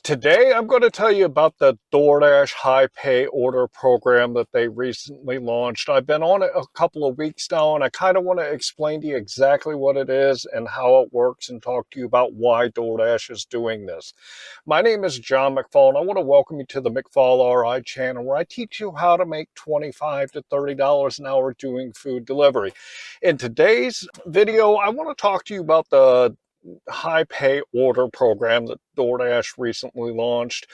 Today, I'm going to tell you about the DoorDash high pay order program that they recently launched. I've been on it a couple of weeks now, and I kind of want to explain to you exactly what it is and how it works and talk to you about why DoorDash is doing this. My name is John McFall, and I want to welcome you to the McFallRI channel, where I teach you how to make $25 to $30 an hour doing food delivery. In today's video, I want to talk to you about the high pay order program that DoorDash recently launched.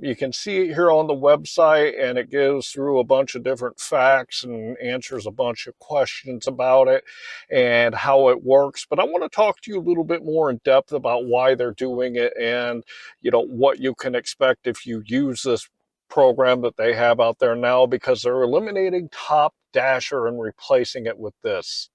You can see it here on the website, and it goes through a bunch of different facts and answers a bunch of questions about it and how it works. But I want to talk to you a little bit more in depth about why they're doing it and, what you can expect if you use this program that they have out there now, because they're eliminating Top Dasher and replacing it with this.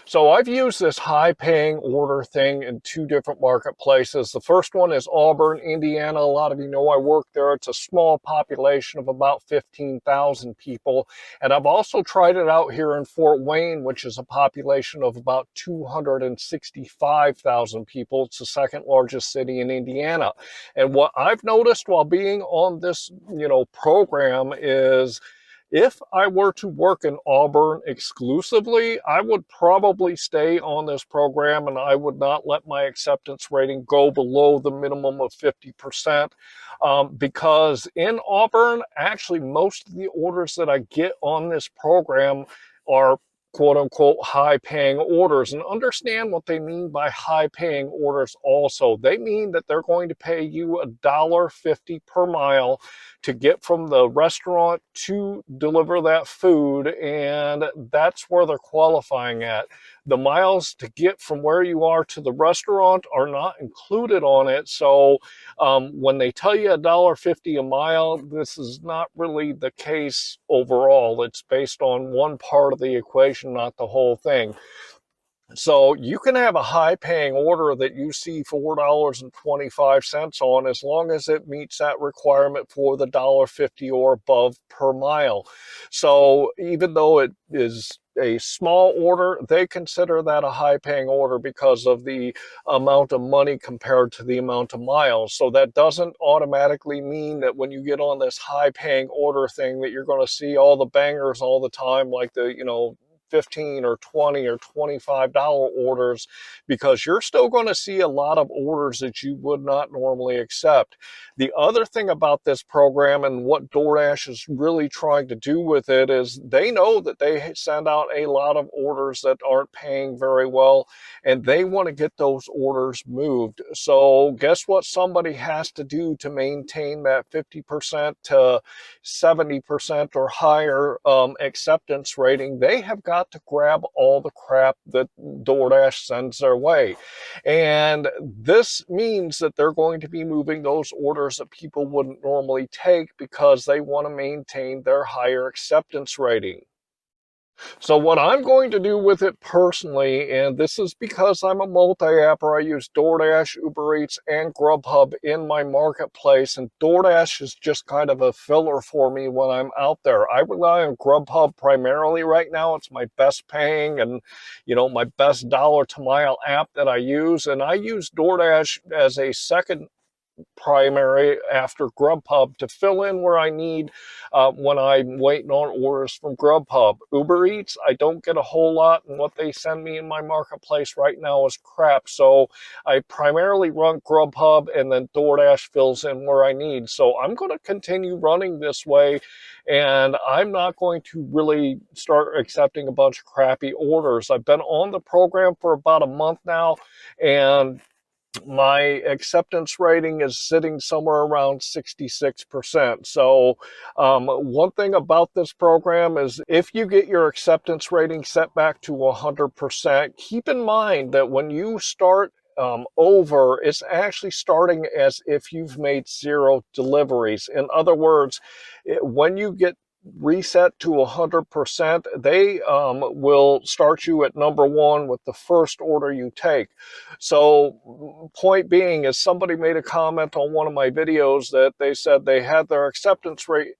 So I've used this high paying order thing in two different marketplaces. The first one is Auburn, Indiana. A lot of you know I work there. It's a small population of about 15,000 people. And I've also tried it out here in Fort Wayne, which is a population of about 265,000 people. It's the second largest city in Indiana. And what I've noticed while being on this, program is, if I were to work in Auburn exclusively, I would probably stay on this program, and I would not let my acceptance rating go below the minimum of 50%, because in Auburn, actually most of the orders that I get on this program are quote unquote high paying orders. And understand what they mean by high paying orders also. They mean that they're going to pay you $1.50 per mile to get from the restaurant to deliver that food, and that's where they're qualifying at. The miles to get from where you are to the restaurant are not included on it. So when they tell you $1.50 a mile, this is not really the case overall. It's based on one part of the equation, not the whole thing. So you can have a high paying order that you see $4.25 on, as long as it meets that requirement for the $1.50 or above per mile. So even though it is a small order, they consider that a high paying order because of the amount of money compared to the amount of miles. So that doesn't automatically mean that when you get on this high paying order thing that you're going to see all the bangers all the time, like the, $15 or $20 or $25 orders, because you're still going to see a lot of orders that you would not normally accept. The other thing about this program and what DoorDash is really trying to do with it is, they know that they send out a lot of orders that aren't paying very well, and they want to get those orders moved. So guess what somebody has to do to maintain that 50% to 70% or higher acceptance rating? They have got to grab all the crap that DoorDash sends their way. And this means that they're going to be moving those orders that people wouldn't normally take, because they want to maintain their higher acceptance rating. So what I'm going to do with it personally, and this is because I'm a multi-apper, I use DoorDash, Uber Eats, and GrubHub in my marketplace, and DoorDash is just kind of a filler for me when I'm out there. I rely on GrubHub primarily right now. It's my best paying and, my best dollar to mile app that I use, and I use DoorDash as a second primary after GrubHub to fill in where I need when I'm waiting on orders from GrubHub. Uber Eats, I don't get a whole lot, and what they send me in my marketplace right now is crap. So I primarily run GrubHub, and then DoorDash fills in where I need. So I'm going to continue running this way, and I'm not going to really start accepting a bunch of crappy orders. I've been on the program for about a month now, and my acceptance rating is sitting somewhere around 66%. So one thing about this program is, if you get your acceptance rating set back to 100%, keep in mind that when you start over, it's actually starting as if you've made 0 deliveries. In other words, when you get reset to 100%, they will start you at number 1 with the first order you take. So point being is, somebody made a comment on one of my videos that they said they had their acceptance rate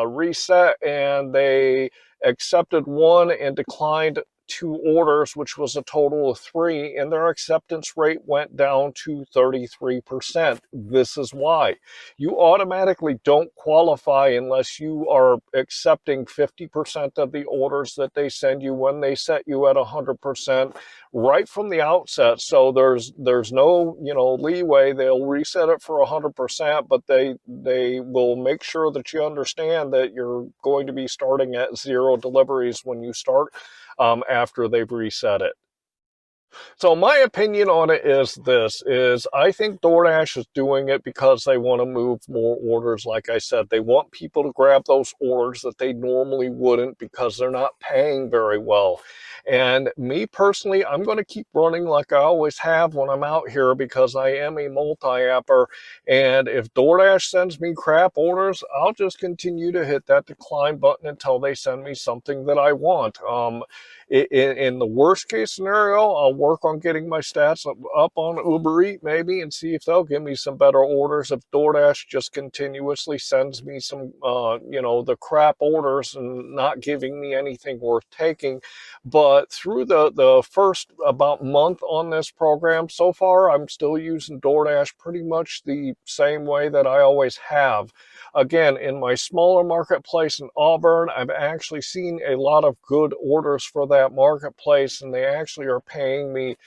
reset, and they accepted 1 and declined 2 orders, which was a total of 3, and their acceptance rate went down to 33%. This is why. You automatically don't qualify unless you are accepting 50% of the orders that they send you when they set you at 100% right from the outset. So there's no, leeway. They'll reset it for 100%, but they will make sure that you understand that you're going to be starting at 0 deliveries when you start, after they've reset it. So my opinion on it is I think DoorDash is doing it because they want to move more orders. Like I said, they want people to grab those orders that they normally wouldn't because they're not paying very well. And me personally, I'm going to keep running like I always have when I'm out here because I am a multi-apper. And if DoorDash sends me crap orders, I'll just continue to hit that decline button until they send me something that I want. In the worst case scenario, I'll work on getting my stats up on Uber Eats maybe and see if they'll give me some better orders. If DoorDash just continuously sends me some, the crap orders and not giving me anything worth taking. But through the first about month on this program so far, I'm still using DoorDash pretty much the same way that I always have. Again, in my smaller marketplace in Auburn, I've actually seen a lot of good orders for that marketplace, and they actually are paying me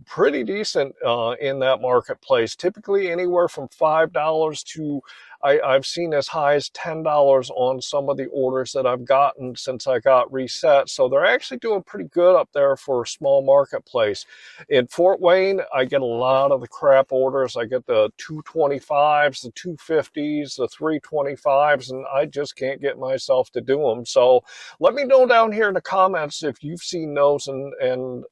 pretty decent in that marketplace. Typically anywhere from $5 to I've seen as high as $10 on some of the orders that I've gotten since I got reset. So they're actually doing pretty good up there for a small marketplace. In Fort Wayne, I get a lot of the crap orders. I get the 225s, the 250s, the 325s, and I just can't get myself to do them. So let me know down here in the comments if you've seen those and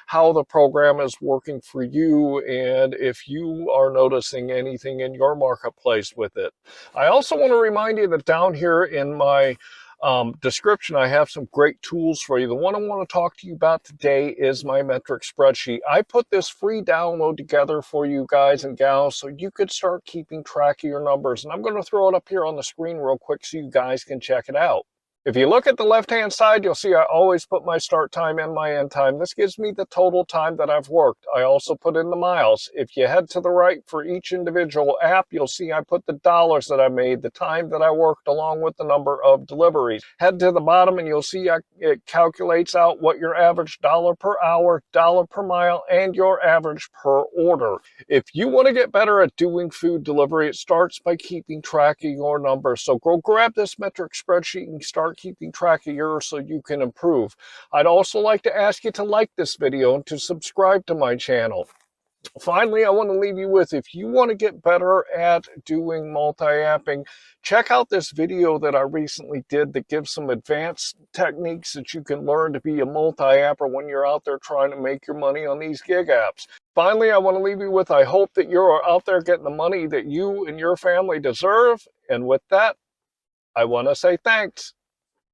how the program is working for you, and if you are noticing anything in your marketplace with it. I also want to remind you that down here in my description, I have some great tools for you. The one I want to talk to you about today is my metric spreadsheet. I put this free download together for you guys and gals so you could start keeping track of your numbers. And I'm going to throw it up here on the screen real quick so you guys can check it out. If you look at the left-hand side, you'll see I always put my start time and my end time. This gives me the total time that I've worked. I also put in the miles. If you head to the right for each individual app, you'll see I put the dollars that I made, the time that I worked, along with the number of deliveries. Head to the bottom and you'll see it calculates out what your average dollar per hour, dollar per mile, and your average per order. If you want to get better at doing food delivery, it starts by keeping track of your numbers. So go grab this metric spreadsheet and start keeping track of yours so you can improve. I'd also like to ask you to like this video and to subscribe to my channel. Finally, I want to leave you with, if you want to get better at doing multi-apping, check out this video that I recently did that gives some advanced techniques that you can learn to be a multi-apper when you're out there trying to make your money on these gig apps. Finally, I want to leave you with, I hope that you're out there getting the money that you and your family deserve. And with that, I want to say thanks.